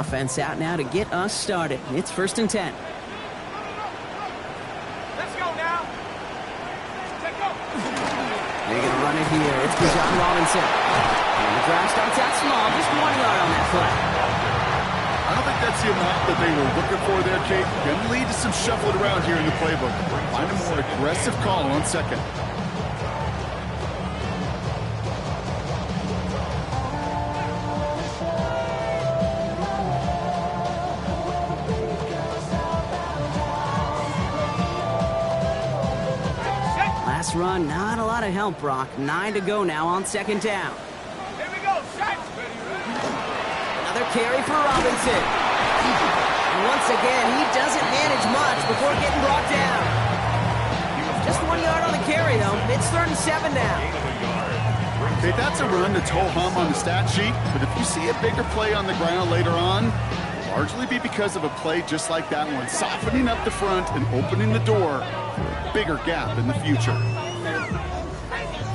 offense out now to get us started. It's 1st and 10. Let's go now. Let's go. They're going to run it here. It's Bijan Robinson. And the drive starts out small, just 1 yard on that play. I don't think that's the amount that they were looking for there, Kate. Going to lead to some shuffling around here in the playbook. Find a more aggressive call on 2nd. Last run, not a lot of help, Brock. 9 to go now on 2nd down. Here we go. Shot. Another carry for Robinson. And once again, he doesn't manage much before getting brought down. Just 1 yard on the carry, though. It's 3rd and 7 now. Hey, that's a run that's ho-hum on the stat sheet, but if you see a bigger play on the ground later on, largely be because of a play just like that one, softening up the front and opening the door for a bigger gap in the future.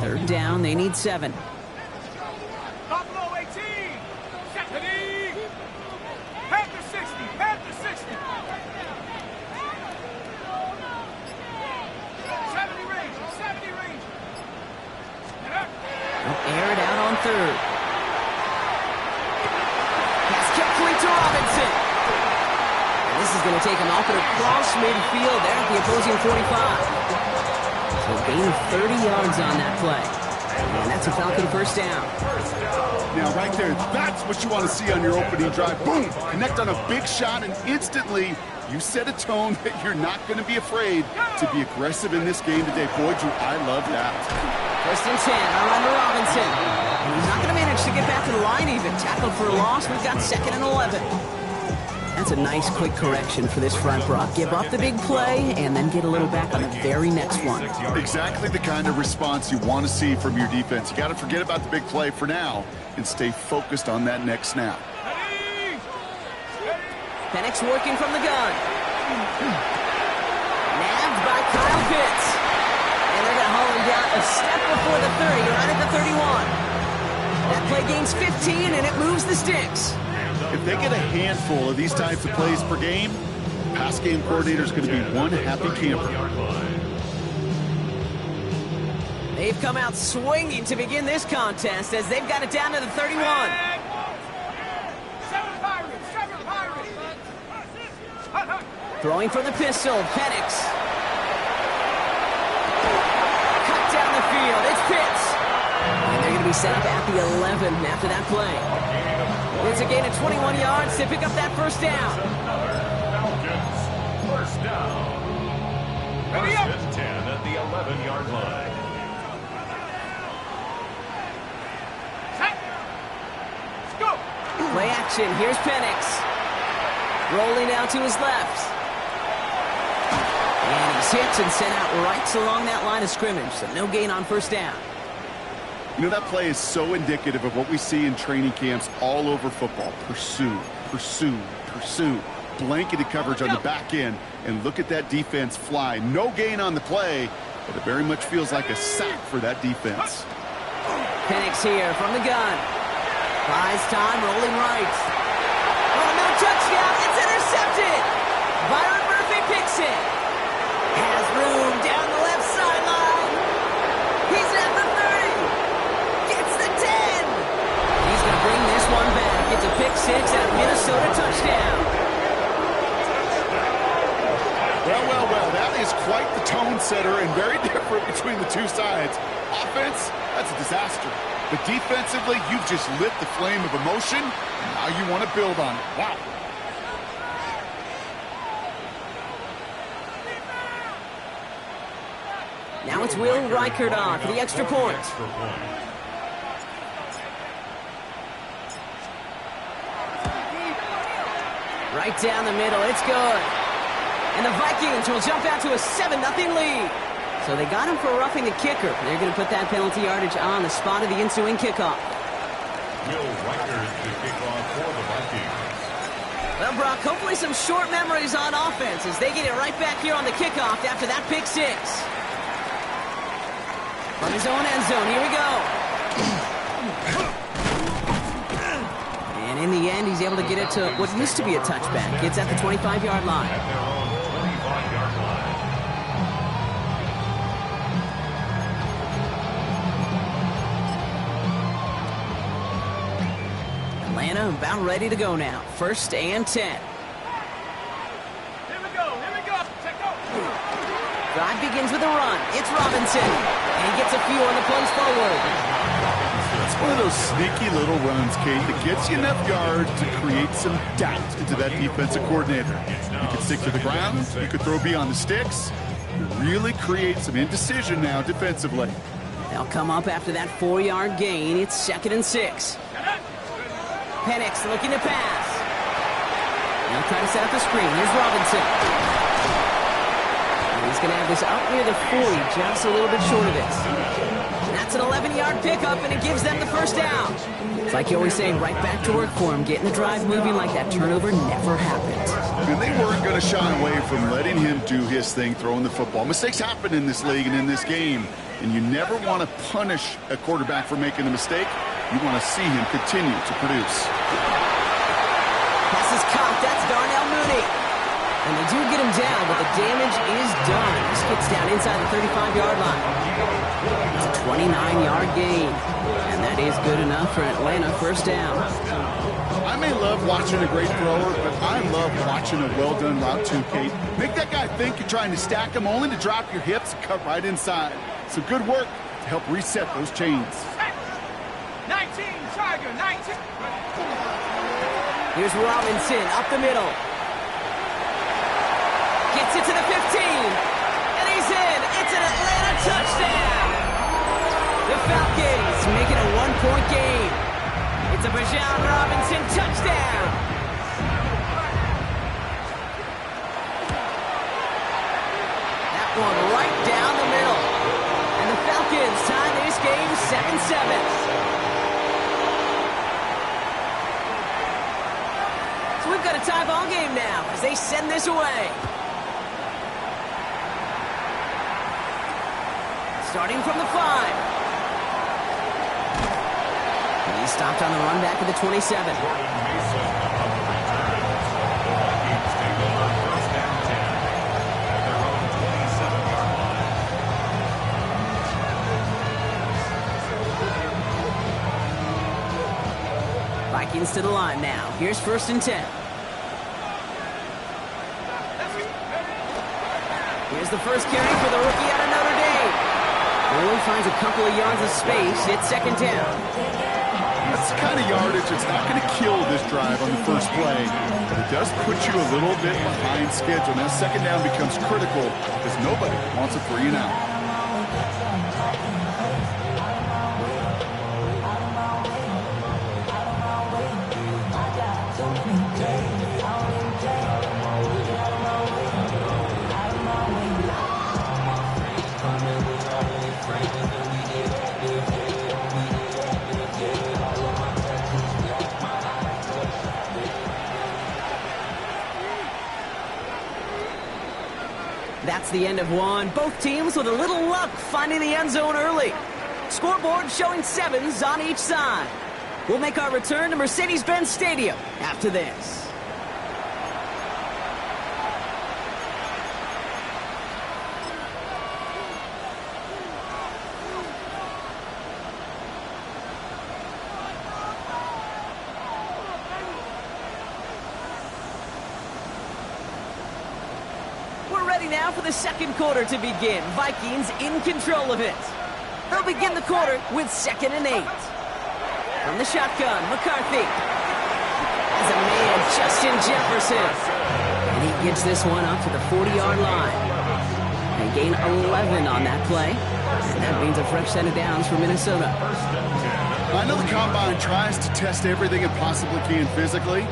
3rd down, they need 7. Buffalo 18. Stephanie. Panther 60. Panther 60. 70 range. 70 range. Air it out on 3rd. Pass kept quick to Robinson. And this is going to take him off and across midfield there at the opposing 45. So a gain of 30 yards on that play. And that's a Falcon 1st down. Now, right there, that's what you want to see on your opening drive. Boom! Connect on a big shot, and instantly you set a tone that you're not going to be afraid to be aggressive in this game today. Boy, Drew, I love that. 1st and 10, a run to Robinson. And he's not going to manage to get back to the line even. Tackled for a loss. We've got 2nd and 11. That's a nice quick correction for this front, Brock. Give up the big play and then get a little back on the very next one. Exactly the kind of response you want to see from your defense. You got to forget about the big play for now and stay focused on that next snap. Penix working from the gun. Nabbed by Kyle Pitts. And they're going to haul him down a step before the 30, right at the 31. That play gains 15, and it moves the sticks. If they get a handful of these types of plays per game, pass game coordinator is going to be one happy camper. They've come out swinging to begin this contest as they've got it down to the 31. 7 Pirates. 7 Pirates. Throwing for the pistol, Penix. Cut down the field, it's Pitts. And they're going to be set up at the 11 after that play. It's a gain of 21 yards to pick up that 1st down. Falcons, 1st down. 1st and 10 at the 11-yard line. Let's go. Play action, here's Penix. Rolling out to his left. And he's hit and sent out right along that line of scrimmage, so no gain on 1st down. You know, that play is so indicative of what we see in training camps all over football. Pursue, pursue, pursue. Blanketed coverage on the back end, and look at that defense fly. No gain on the play, but it very much feels like a sack for that defense. Penix here from the gun. Buys time, rolling right. Oh, no touchdown. It's intercepted. Byron Murphy picks it. Has room down the left sideline. He's at the 30. Gets the 10. He's going to bring this one back. It's a pick 6 and a Minnesota touchdown. Well, that is quite the tone setter and very different between the two sides. Offense, that's a disaster. But defensively, you've just lit the flame of emotion, and now you want to build on it. Wow. Now it's Will Reichert on for the extra point. Right down the middle, it's good. And the Vikings will jump out to a 7-0 lead. So they got him for roughing the kicker. They're going to put that penalty yardage on the spot of the ensuing kickoff. Will Reichert to kick off for the Vikings. Well, Brock, hopefully some short memories on offense as they get it right back here on the kickoff after that pick 6. From his own end zone, here we go. And And in the end, he's able to get it to what used to be a touchback. It's at the 25-yard line. At their own 25-yard line. Atlanta about ready to go now. 1st and 10. Here we go. Check go. Drive begins with a run. It's Robinson. And he gets a few on the plays forward. It's one of those sneaky little runs, Kate, that gets you enough yards to create some doubt into that defensive coordinator. You could stick to the ground. You could throw beyond the sticks. You really create some indecision now defensively. They'll come up after that 4-yard gain. It's 2nd and 6. Penix looking to pass. They'll try to set up the screen. Here's Robinson. And he's going to have this out near the 40, just a little bit short of this. That's an 11-yard pickup, and it gives them the 1st down. It's like you always say, right back to work for him, getting the drive moving like that turnover never happened. And they weren't going to shy away from letting him do his thing, throwing the football. Mistakes happen in this league and in this game, and you never want to punish a quarterback for making a mistake. You want to see him continue to produce. Pass is caught. That's Darnell Mooney. And they do get him down, but the damage is done. This gets down inside the 35-yard line. It's a 29-yard gain. And that is good enough for Atlanta. 1st down. I may love watching a great thrower, but I love watching a well-done route too, Kate. Make that guy think you're trying to stack him, only to drop your hips and cut right inside. So good work to help reset those chains. 19, Tiger, 19. Here's Robinson up the middle. Gets it to the 15. And he's in. It's an Atlanta touchdown. The Falcons make it a 1-point game. It's a Bijan Robinson touchdown. That one right down the middle. And the Falcons tie this game 7-7. So we've got a tie ball game now as they send this away. Starting from the 5. And he's stopped on the run back at the 27. Jordan Mason on the return. The Vikings take over 1st and 10 at their own 27-yard line. Vikings to the line now. Here's 1st and 10. Here's the first carry for the rookie out of Notre Dame. Only finds a couple of yards of space. It's 2nd down. That's the kind of yardage that's not going to kill this drive on the first play. But it does put you a little bit behind schedule. Now 2nd down becomes critical because nobody wants a 3 and out. That's the end of one. Both teams with a little luck finding the end zone early. Scoreboard showing 7s on each side. We'll make our return to Mercedes-Benz Stadium after this. Now for the 2nd quarter to begin. Vikings in control of it. They'll begin the quarter with 2nd and 8. From the shotgun, McCarthy has a man, Justin Jefferson. And he gets this one up to the 40-yard line. They gain 11 on that play. And that means a fresh set of downs for Minnesota. I know the Combine tries to test everything it possibly can physically,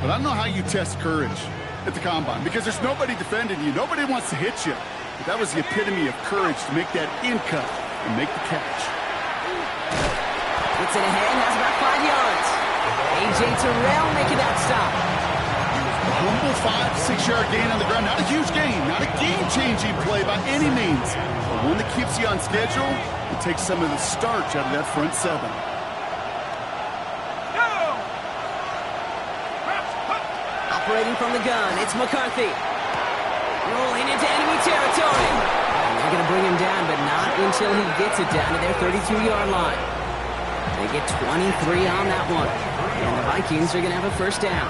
but I don't know how you test courage at the Combine, because there's nobody defending you. Nobody wants to hit you. But that was the epitome of courage to make that in cut and make the catch. Gets it ahead, has about 5 yards. A.J. Terrell making that stop. A humble 5-6-yard gain on the ground. Not a huge gain, not a game-changing play by any means, but one that keeps you on schedule and takes some of the starch out of that front 7. Operating from the gun, it's McCarthy. Rolling into enemy territory. And they're going to bring him down, but not until he gets it down to their 32-yard line. They get 23 on that one. And the Vikings are going to have a first down.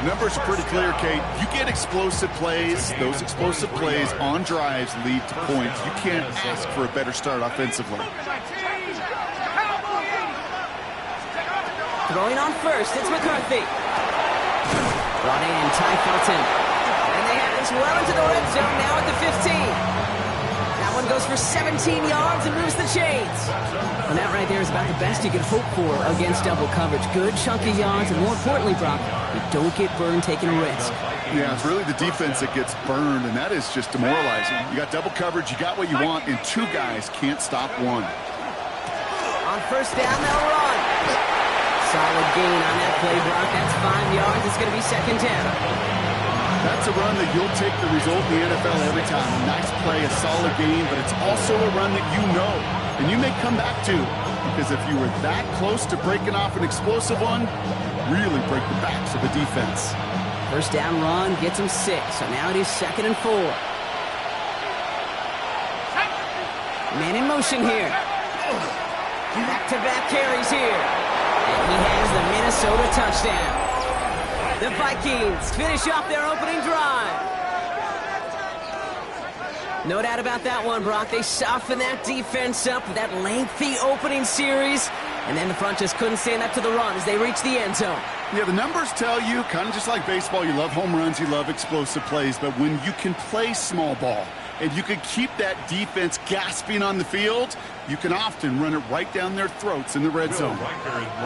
The numbers are pretty clear, Kate. You get explosive plays. Those explosive plays on drives lead to points. You can't ask for a better start offensively. Throwing on first, it's McCarthy. Brought in, Ty Felton. And they have this well into the red zone now at the 15. That one goes for 17 yards and moves the chains. And that right there is about the best you can hope for against double coverage. Good chunky yards, and more importantly, Brock, you don't get burned taking a risk. Yeah, it's really the defense that gets burned, and that is just demoralizing. You got double coverage, you got what you want, and two guys can't stop one. On first down, they'll run. Solid gain on that play, Brock. That's 5 yards. It's going to be second down. That's a run that you'll take the result in the NFL every time. A nice play, a solid game, but it's also a run that you know, and you may come back to, because if you were that close to breaking off an explosive one, really break the backs of the defense. First down run gets him 6, so now it is 2nd and 4. Man in motion here. Back-to-back carries here. And he has the Minnesota touchdown. The Vikings finish off their opening drive. No doubt about that one, Brock. They softened that defense up with that lengthy opening series. And then the front just couldn't stand up to the run as they reached the end zone. Yeah, the numbers tell you, kind of just like baseball, you love home runs, you love explosive plays. But when you can play small ball and you can keep that defense gasping on the field, you can often run it right down their throats in the red zone.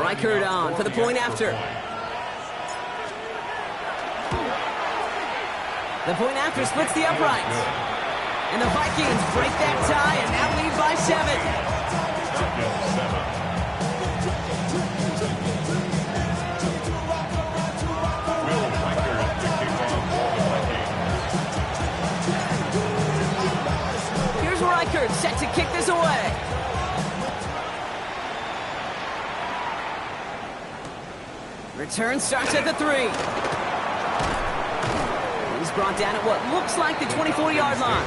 Reichert on for the point after. The point after splits the uprights. And the Vikings break that tie and now lead by 7. Here's Reichert set to kick this away. Return starts at the 3. He's brought down at what looks like the 24-yard line.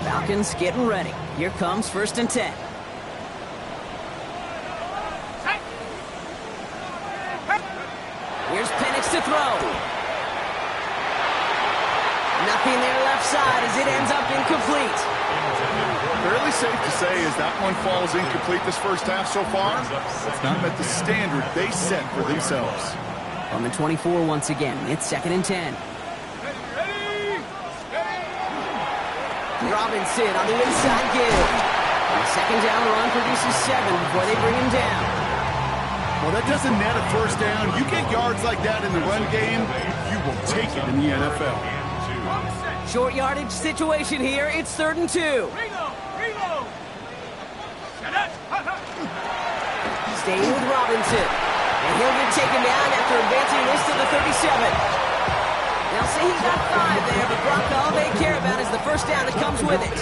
Falcons getting ready. Here comes 1st and 10. Here's Penix to throw. Nothing there left side as it ends up incomplete. Fairly safe to say as that one falls incomplete this first half so far, it's not met the standard they set for themselves. On the 24 once again, it's 2nd and 10. Robinson on the inside give. And the second down run produces 7 before they bring him down. Well, that doesn't net a first down. You get yards like that in the run game, you will take it in the NFL. Short yardage situation here. It's 3rd and 2. Staying with Robinson. And he'll get taken down after advancing this to the 37. They'll say he got 5 there, but Brock, all they care about is the first down that comes with it.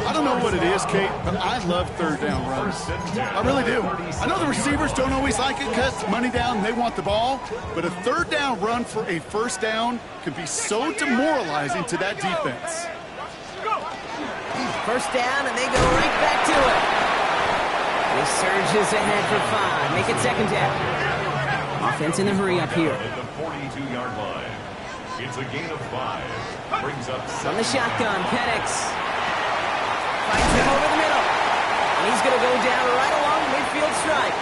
I don't know what it is, Kate, but I love 3rd down runs. I really do. I know the receivers don't always like it because money down, they want the ball, but a 3rd down run for a first down can be so demoralizing to that defense. First down, and they go right back to it. He surges ahead for 5. Make it 2nd down. Offense in the hurry up here. At the 42-yard line. It's a gain of 5. Brings up From the shotgun, Penix fights him over the middle. And he's going to go down right along the midfield stripe.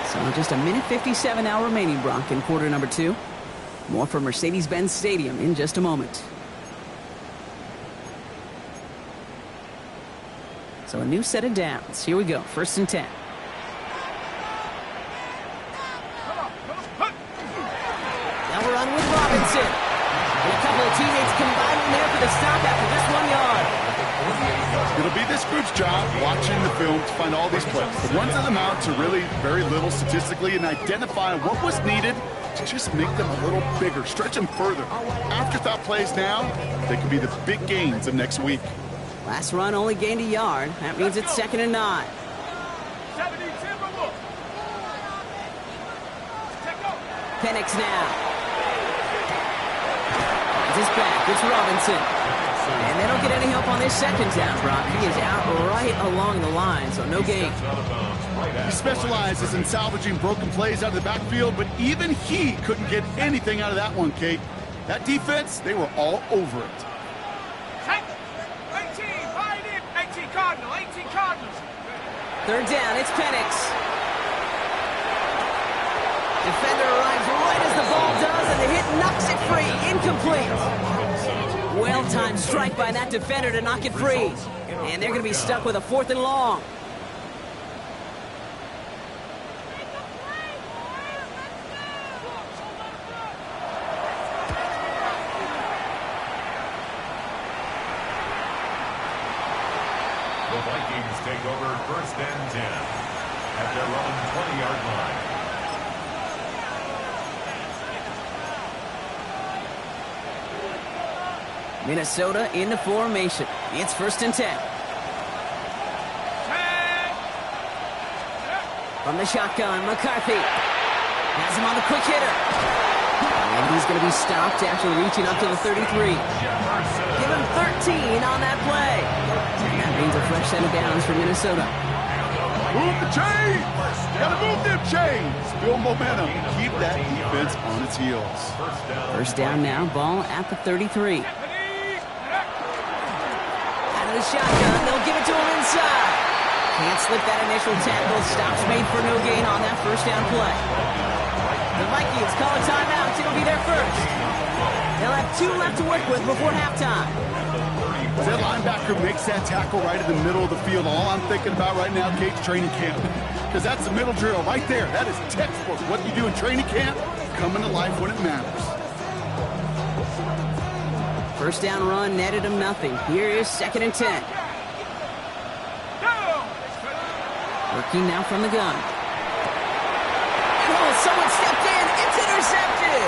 So just 1:57 now remaining, Brock, in quarter number 2. More from Mercedes-Benz Stadium in just a moment. So a new set of downs. Here we go. 1st and 10. Now we're on with Robinson. And a couple of teammates combining there for the stop after just 1 yard. It'll be this group's job watching the film to find all these plays. The ones that amount to really very little statistically and identify what was needed to just make them a little bigger, stretch them further. Afterthought plays now, they could be the big gains of next week. Last run only gained a yard. That means it's 2nd and 9. 70 Timberwolves. Take over. Penix now. Finds his back. It's Robinson. And they don't get any help on this 2nd down, Brock. He is out right along the line, so no gain. He specializes in salvaging broken plays out of the backfield, but even he couldn't get anything out of that one, Kate. That defense, they were all over it. Take 18, right in. 18 Cardinals, 18 Cardinals. 3rd down, it's Penix. Defender arrives right as the ball does, and the hit knocks it free. Incomplete. Well-timed strike by that defender to knock it free. And they're going to be stuck with a 4th and long. The Vikings take over 1st and 10 at their own 20-yard line. Minnesota in the formation. It's 1st and 10. From the shotgun, McCarthy has him on the quick hitter. And he's going to be stopped after reaching up to the 33. Give him 13 on that play. And that means a fresh set of downs for Minnesota. Move the chains! Gotta move them chains! Build momentum. Keep that defense on its heels. 1st down now, ball at the 33. The shotgun, they'll give it to him inside. Can't slip that initial tackle. Stops made for no gain on that 1st down play. The Vikings call a timeout. It'll be their 1st. They'll have 2 left to work with before halftime. As that linebacker makes that tackle right in the middle of the field, all I'm thinking about right now, Kate's training camp. Because that's the middle drill right there. That is textbook. What you do in training camp, coming to life when it matters. 1st down run netted him nothing. Here is 2nd and 10. Working now from the gun. Oh, someone stepped in. It's intercepted.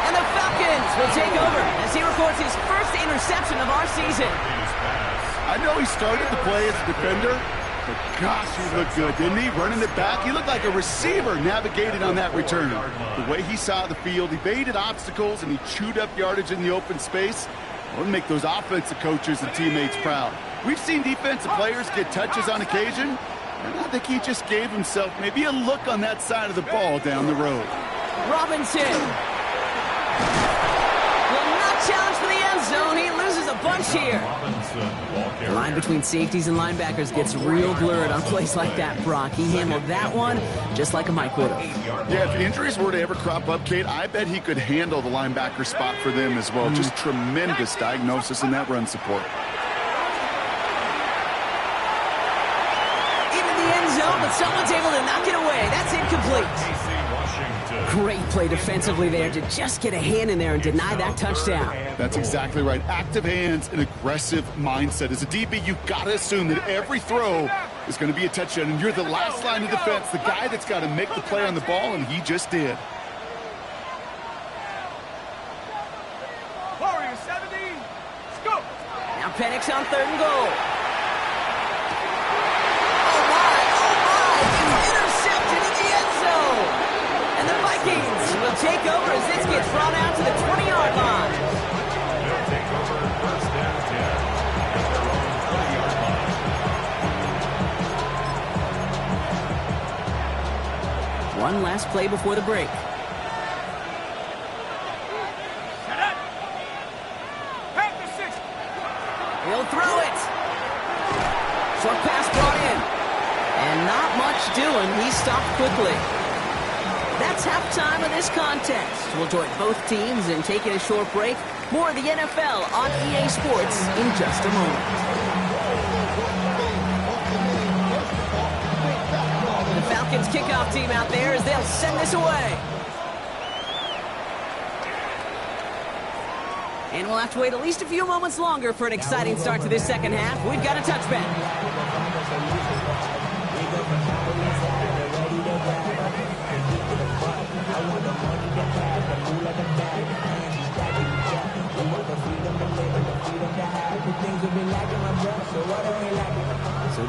And the Falcons will take over as he records his 1st interception of our season. I know he started the play as a defender, but gosh, he looked good, didn't he? Running it back, he looked like a receiver navigating on that return. The way he saw the field, he baited obstacles, and he chewed up yardage in the open space. It would make those offensive coaches and teammates proud. We've seen defensive players get touches on occasion, and I think he just gave himself maybe a look on that side of the ball down the road. Robinson will not challenge for the end zone. He loses a bunch here. The line between safeties and linebackers gets real blurred on plays like that, Brock. He handled that one just like a Mike would have. Yeah, if injuries were to ever crop up, Kate, I bet he could handle the linebacker spot for them as well. Just tremendous diagnosis in that run support. Into the end zone, but someone's able to knock it away. That's incomplete. Great play defensively there to just get a hand in there and deny that touchdown. That's exactly right. Active hands and aggressive mindset. As a DB, you've got to assume that every throw is going to be a touchdown, and you're the last line of defense, the guy that's got to make the play on the ball, and he just did. Warriors 70. Let's go. Now Penix on 3rd and goal. Intercepted in the end zone. And the Vikings will take over as this gets brought out to the 20-yard line. They'll take over 1st and 10 at their own 20-yard line. One last play before the break. He'll throw it. Short pass brought in. And not much doing. He stopped quickly. That's halftime of this contest. We'll join both teams in taking a short break. More of the NFL on EA Sports in just a moment. The Falcons kickoff team out there as they'll send this away. And we'll have to wait at least a few moments longer for an exciting start to this 2nd half. We've got a touchback.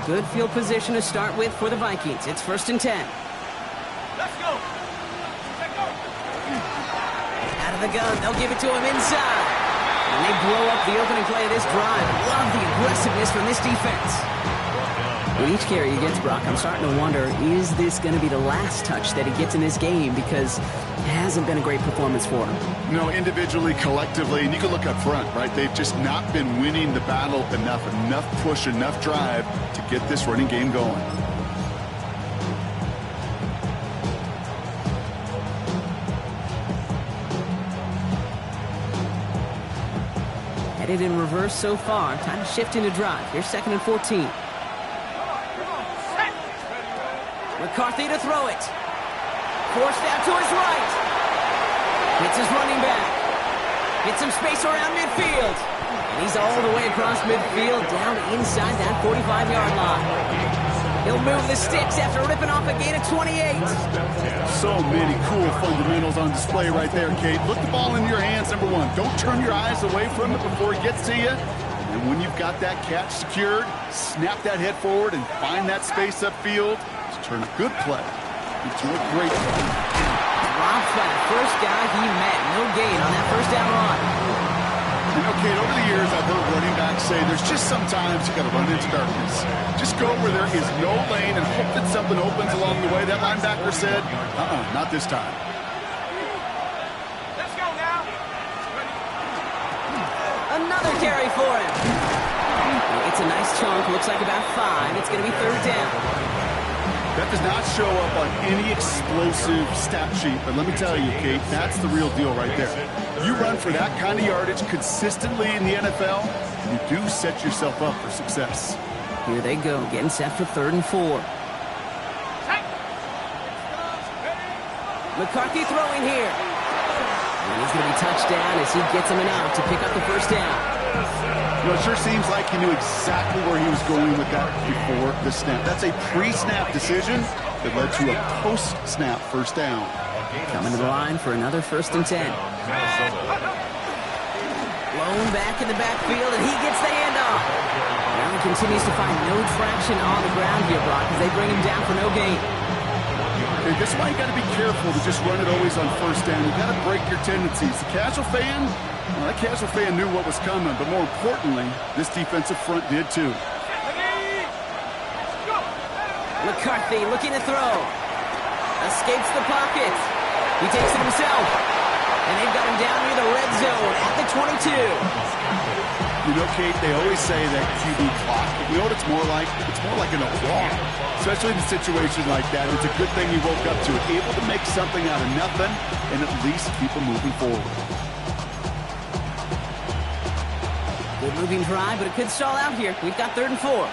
Good field position to start with for the Vikings. It's 1st and 10. Let's go. Let's go. Out of the gun, they'll give it to him inside. And they blow up the opening play of this drive. Love the aggressiveness from this defense. With each carry he gets, Brock, I'm starting to wonder, is this going to be the last touch that he gets in this game? Because it hasn't been a great performance for him. No, individually, collectively, and you can look up front, right? They've just not been winning the battle enough push, enough drive to get this running game going. Headed in reverse so far. Time to shift into drive. Here's 2nd and 14. McCarthy to throw it. Forced out to his right. Hits his running back. Gets some space around midfield. And he's all the way across midfield down inside that 45-yard line. He'll move the sticks after ripping off a gain of 28. So many cool fundamentals on display right there, Kate. Look the ball into your hands, number one. Don't turn your eyes away from it before it gets to you. And when you've got that catch secured, snap that head forward and find that space upfield. Turn a good play into a great play. Drops by the first guy he met. No gain on that 1st down run. You know, Kate, over the years, I've heard running backs say there's just sometimes you got to run into darkness. Just go where there is no lane and hope that something opens along the way. That linebacker said, not this time. Let's go now. Another carry for him. It's a nice chunk. Looks like about 5. It's going to be 3rd down. That does not show up on any explosive stat sheet, but let me tell you, Kate, that's the real deal right there. You run for that kind of yardage consistently in the NFL, you do set yourself up for success. Here they go, getting set for 3rd and 4. McCarthy throwing here. And he's going to be touched down as he gets him an out to pick up the 1st down. You know, it sure seems like he knew exactly where he was going with that before the snap. That's a pre-snap decision that led to a post-snap 1st down. Coming to the line for another 1st and 10. Blown back in the backfield, and he gets the handoff. Allen continues to find no traction on the ground here, Brock, as they bring him down for no gain. Okay, this is why you got to be careful to just run it always on 1st down. You got to break your tendencies. The casual fan, well, that casual fan knew what was coming, but more importantly, this defensive front did too. McCarthy looking to throw. Escapes the pocket. He takes it himself. And they've got him down near the red zone at the 22. You know, Kate, they always say that QB clock. You know what it's more like? It's more like an alarm. Especially in a situation like that. It's a good thing he woke up to it. Able to make something out of nothing and at least keep him moving forward. Good moving drive, but it could stall out here. We've got 3rd and 4.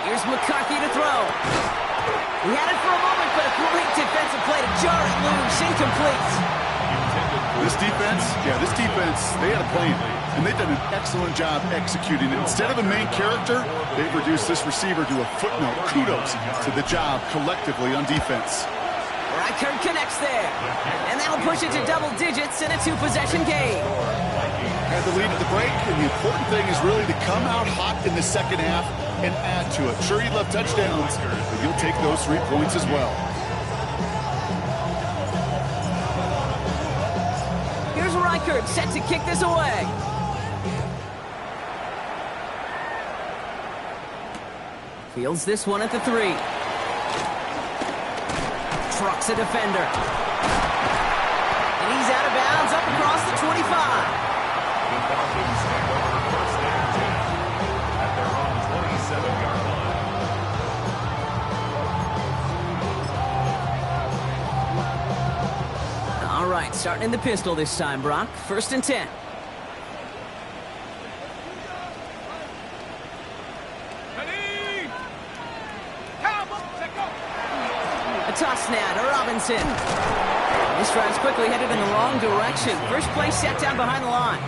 Here's McCarthy to throw. He had it for a moment, but a great defensive play to jar it loose, incomplete. This defense, they had a plan, and they've done an excellent job executing it. Instead of a main character, they've reduced this receiver to a footnote. Kudos to the job collectively on defense. Reichert connects there, and that'll push it to double digits in a 2-possession game. Had the lead at the break, and the important thing is really to come out hot in the 2nd half and add to it. Sure, you love touchdowns, but you'll take those 3 points as well. Here's Reichert set to kick this away. Fields this one at the 3. Trucks a defender. And he's out of bounds up across the 25. All right, starting in the pistol this time, Brock. 1st and 10. A toss now to Robinson. This drive's quickly headed in the wrong direction. First play set down behind the line.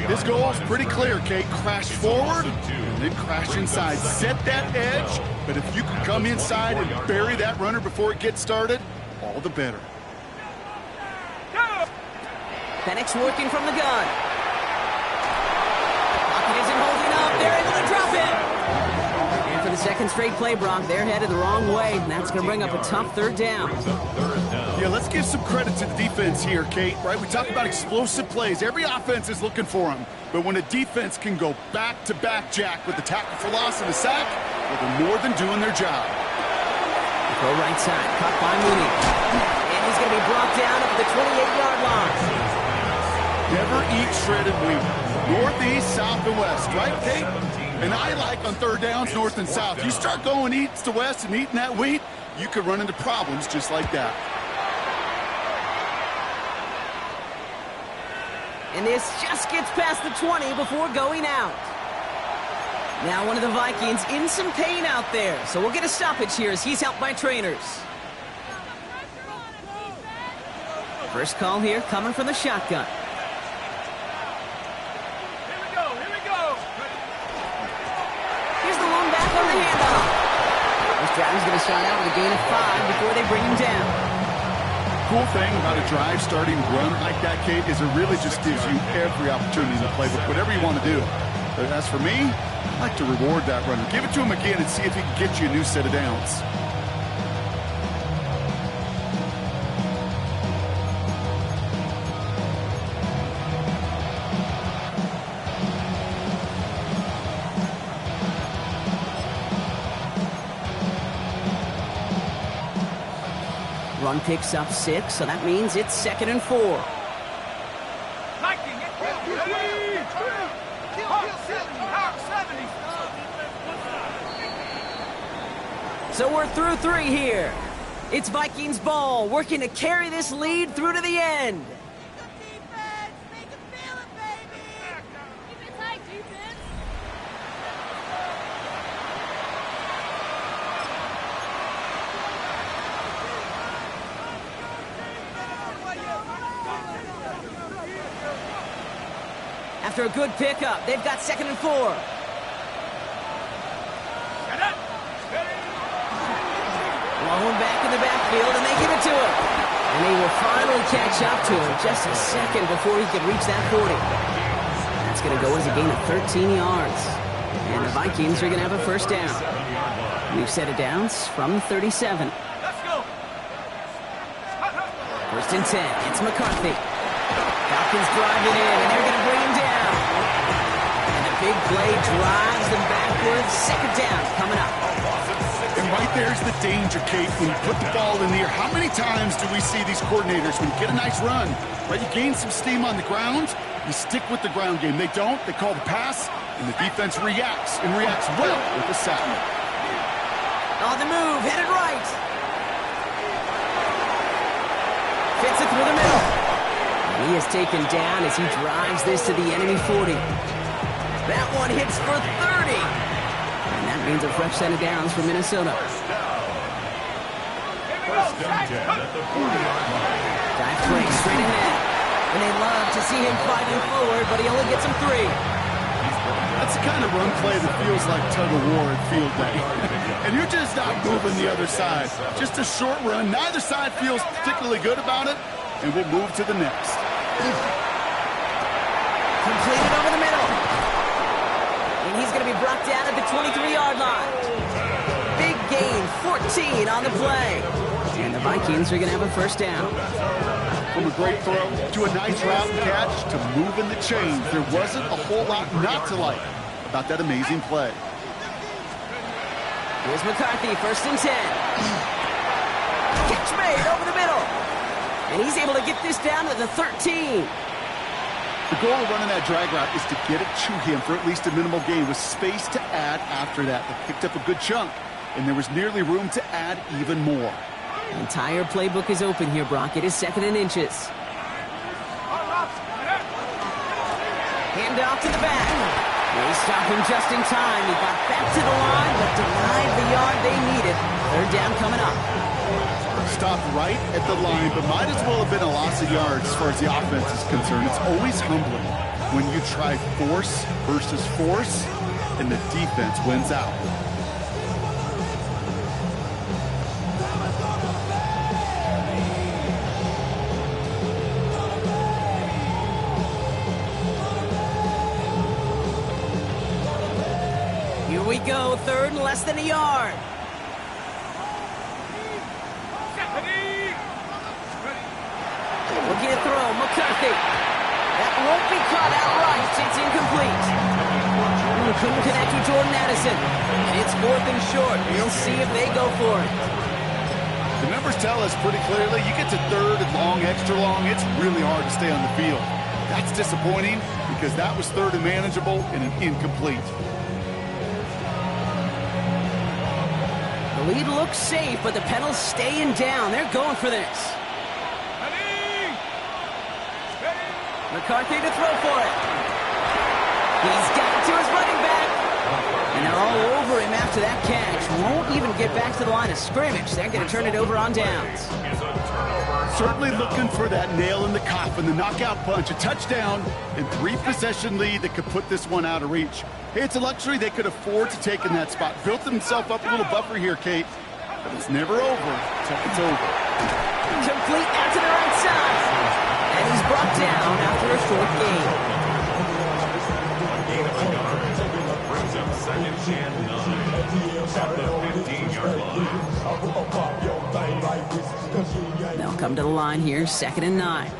This goal is pretty clear, Kate. Crash forward and then crash inside. Set that edge, but if you can come inside and bury that runner before it gets started, all the better. Penix working from the gun. second straight play, Brock. They're headed the wrong way, and that's going to bring up a tough third down. Yeah, let's give some credit to the defense here, Kate, right? We talk about explosive plays. Every offense is looking for them. But when a defense can go back-to-back, Jack, with the tackle for loss and a sack, well, they're more than doing their job. Go right side, caught by Mooney. And he's going to be brought down up at the 28-yard line. Never eat shredded wheat. Northeast, south, and west, right, Kate? And I like on third downs, north and south. You start going east to west and eating that wheat, you could run into problems just like that. And this just gets past the 20 before going out. Now one of the Vikings in some pain out there. So we'll get a stoppage here as he's helped by trainers. First call here coming from the shotgun. Here we go. Here's the lone back on the handoff. This drive's going to start out with a gain of 5 before they bring him down. Cool thing about a drive starting run like that, Kate, is it really just gives you every opportunity to play whatever you want to do. But as for me, I like to reward that runner. Give it to him again and see if he can get you a new set of downs. Run picks up 6, so that means it's 2nd and 4. Viking, So we're through 3 here. It's Vikings ball, working to carry this lead through to the end. After a good pickup, they've got 2nd and 4. Blown back in the backfield, and they give it to him. And they will finally catch up to him just a second before he could reach that 40. That's going to go as a gain of 13 yards. And the Vikings are going to have a first down. New set of downs from 37. Let's go. First and 10. It's McCarthy. Falcons driving in, and they're going to bring him down. And the big play drives them backwards. Second down coming up. And right there's the danger, Kate, when you put the ball in the air. How many times do we see these coordinators, when you get a nice run, right, you gain some steam on the ground, you stick with the ground game. They don't. They call the pass, and the defense reacts, and reacts well with the sack. On the move, headed right. Fits it through the middle. And he is taken down as he drives this to the enemy 40. That one hits for 30. And that means a fresh set of downs for Minnesota. First and 10 at the 40-yard line. Dive play straight in there. And they love to see him fighting forward, but he only gets him 3. That's the kind of run play that feels like tug-of-war at field day. And you're just not moving the other side. Just a short run. Neither side feels particularly good about it, and we'll move to the next. Completed over the middle. And he's going to be brought down at the 23-yard line. Big gain, 14 on the play. And the Vikings are going to have a first down. From a great throw to a nice route and catch to moving the chains, there wasn't a whole lot not to like about that amazing play. Here's McCarthy, first and 10. Catch made over the middle. And he's able to get this down to the 13. The goal of running that drag route is to get it to him for at least a minimal gain with space to add after that. They picked up a good chunk, and there was nearly room to add even more. The entire playbook is open here, Brock. It is 2nd and inches. Hand off to the back. They stop him just in time. He got back to the line, but denied the yard they needed. Third down coming up. Stopped right at the line, but might as well have been a loss of yards as far as the offense is concerned. It's always humbling when you try force versus force, and the defense wins out. Here we go, third and less than a yard. Looking to throw, McCarthy. That won't be caught outright. It's incomplete. Couldn't connect with Jordan Addison. And it's 4th and short. We'll see if they go for it. The numbers tell us pretty clearly, you get to third and long, extra long, it's really hard to stay on the field. That's disappointing because that was third and manageable and an incomplete. The lead looks safe, but the pedal's staying down. They're going for this. McCarthy to throw for it. He's got it to his running back. And they're all over him after that catch. Won't even get back to the line of scrimmage. They're going to turn it over on downs. Certainly looking for that nail in the coffin, the knockout punch, a touchdown, and 3-possession lead that could put this one out of reach. Hey, it's a luxury they could afford to take in that spot. Built themselves up a little buffer here, Kate. But it's never over until it's over. Complete out to the right side. And he's brought down after a short gain. Gain of a yard. Brings up 2nd and 9 at the 15-yard line. They'll come to the line here, 2nd and 9. Here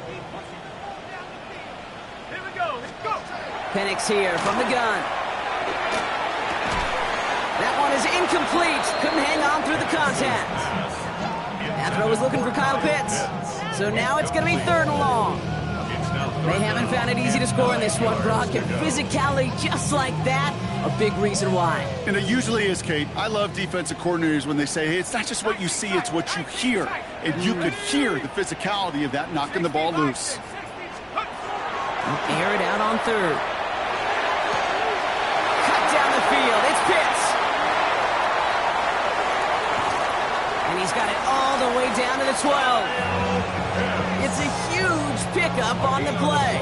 we go. Let's go. Penix here from the gun. That one is incomplete. Couldn't hang on through the contact. That throw was looking for Kyle Pitts. So now it's going to be 3rd and long. They haven't found it easy to score in this one, Brock. And physicality just like that, a big reason why. And it usually is, Kate. I love defensive coordinators when they say, hey, it's not just what you see, it's what you hear. And you could hear the physicality of that knocking the ball loose. Air it out on 3rd. Cut down the field. It's Pitts. And he's got it all the way down to the 12. It's a huge pickup on the play.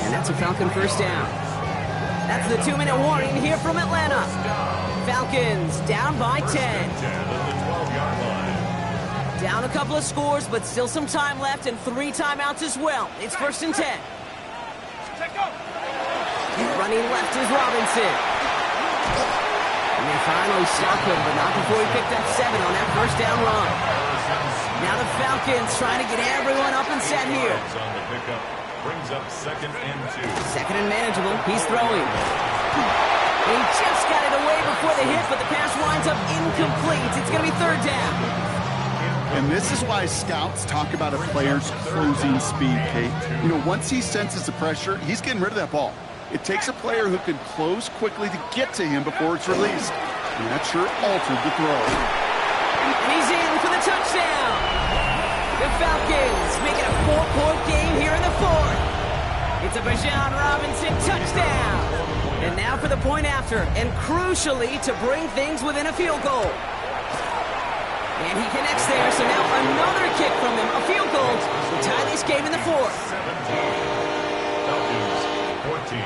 And that's a Falcon first down. That's the 2-minute warning here from Atlanta. Falcons down by 10. Down a couple of scores, but still some time left and 3 timeouts as well. It's 1st and 10. Running left is Robinson. And they finally stopped him, but not before he picked up 7 on that first down run. Now the Falcons trying to get everyone up and set here. Brings up 2nd and 2. 2nd and manageable. He's throwing. He just got it away before the hit, but the pass winds up incomplete. It's going to be 3rd down. And this is why scouts talk about a player's closing speed, Kate. You know, once he senses the pressure, he's getting rid of that ball. It takes a player who can close quickly to get to him before it's released. And that sure altered the throw. And he's in for the touchdown. The Falcons making a 4-point game here in the 4th. It's a Bijan Robinson touchdown. And now for the point after, and crucially to bring things within a field goal. And he connects there, so now another kick from them, a field goal to tie this game in the 4th. 17. Falcons 14.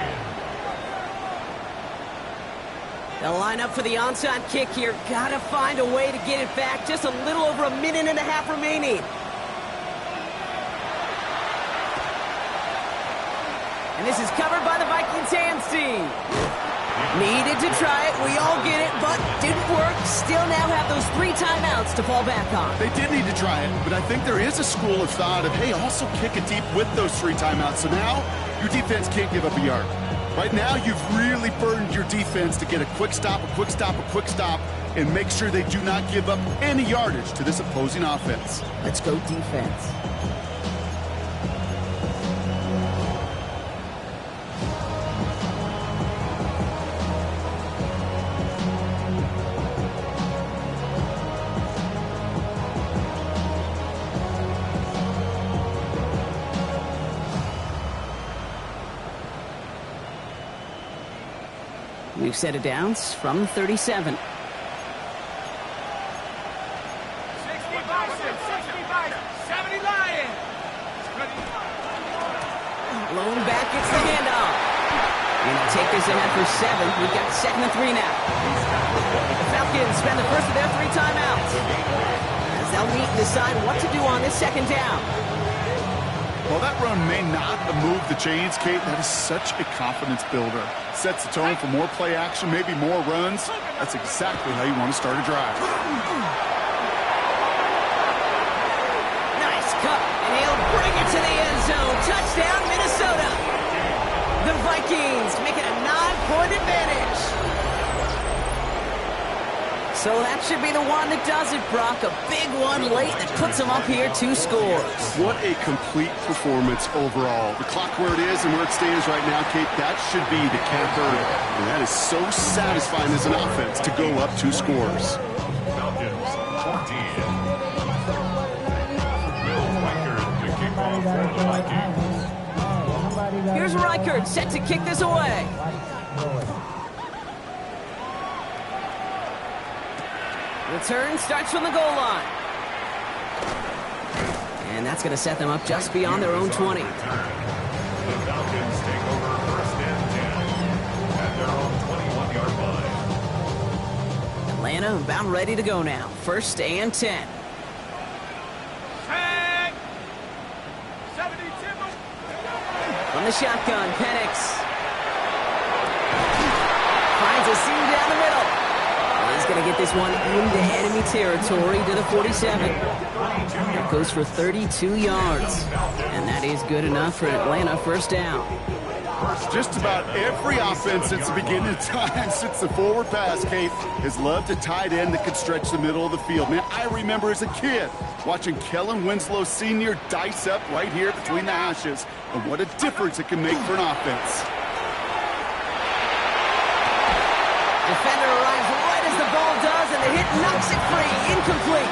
They'll line up for the onside kick here. Gotta find a way to get it back. Just a little over a minute and a half remaining. And this is covered by the Vikings hands team. Needed to try it. We all get it, but didn't work. Still now have those 3 timeouts to fall back on. They did need to try it, but I think there is a school of thought of, hey, also kick it deep with those 3 timeouts. So now your defense can't give up a yard. Right now, you've really burdened your defense to get a quick stop, a quick stop, a quick stop, and make sure they do not give up any yardage to this opposing offense. Let's go defense. We've set it down from the 37. 60 Bison, 60 Bison, 70 Lions. Lone back gets the handoff. And they'll take this ahead for 7. We've got 2nd and 3 now. The Falcons spend the first of their 3 timeouts as they'll meet and decide what to do on this 2nd down. While that run may not have moved the chains, Kate, that is such a confidence builder. Sets the tone for more play action, maybe more runs. That's exactly how you want to start a drive. Nice cut, and he'll bring it to the end zone. Touchdown, Minnesota. The Vikings make it a 9-point advantage. So that should be the one that does it, Brock. A big one late that puts them up here 2 scores. What a complete performance overall. The clock where it is and where it stands right now, Kate, that should be the cap early. And that is so satisfying as an offense to go up 2 scores. Falcons 14. Will Reichard to kick off for the Vikings. Here's Reichard set to kick this away. Return starts from the goal line. And that's going to set them up just beyond their own 20. The Falcons take over first and 10 at their own 21-yard line. Atlanta about ready to go now. First and 10. Tag. 70 Timber. From the shotgun, Penix finds a seam down the middle. He's going to get this one into enemy territory to the 47. That goes for 32 yards. And that is good enough for Atlanta first down. Just about every offense since the beginning of time, since the forward pass, Kate, has loved a tight end that could stretch the middle of the field. Man, I remember as a kid watching Kellen Winslow Sr. dice up right here between the hashes. And what a difference it can make for an offense. Defender arrives right as the ball does, and the hit knocks it free. Incomplete.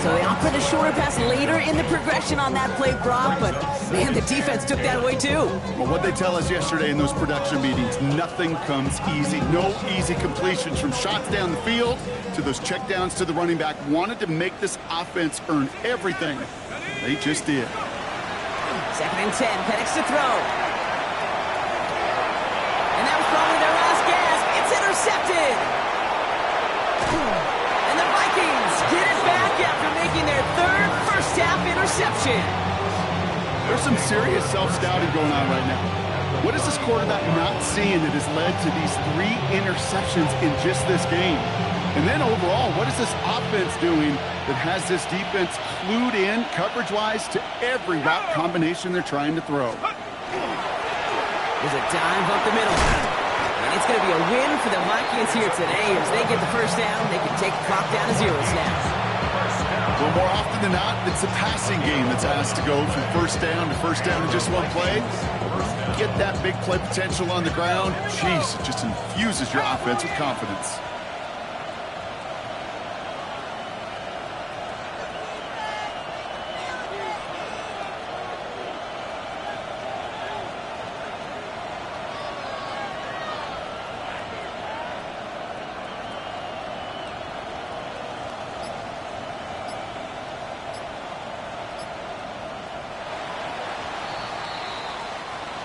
So they opted a shorter pass later in the progression on that play, Brock, but man, the defense took that away too. Well, what they tell us yesterday in those production meetings, nothing comes easy. No easy completions from shots down the field to those checkdowns to the running back. Wanted to make this offense earn everything. They just did. 2nd and 10, Penix to throw. And that was probably their last gasp. It's intercepted. And the Vikings get it back after making their 3rd first-half interception. There's some serious self-scouting going on right now. What is this quarterback not seeing that has led to these 3 interceptions in just this game? And then overall, what is this offense doing that has this defense clued in coverage-wise to every route combination they're trying to throw? There's a dive up the middle. And it's going to be a win for the Vikings here today. As they get the first down, they can take the clock down to 0 snaps. Well, more often than not, it's a passing game that's asked to go from first down in just one play. Get that big play potential on the ground. Jeez, it just infuses your offense with confidence.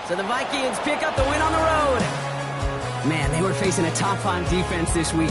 So the Vikings pick up the win on the road. Man, they were facing a top 5 defense this week.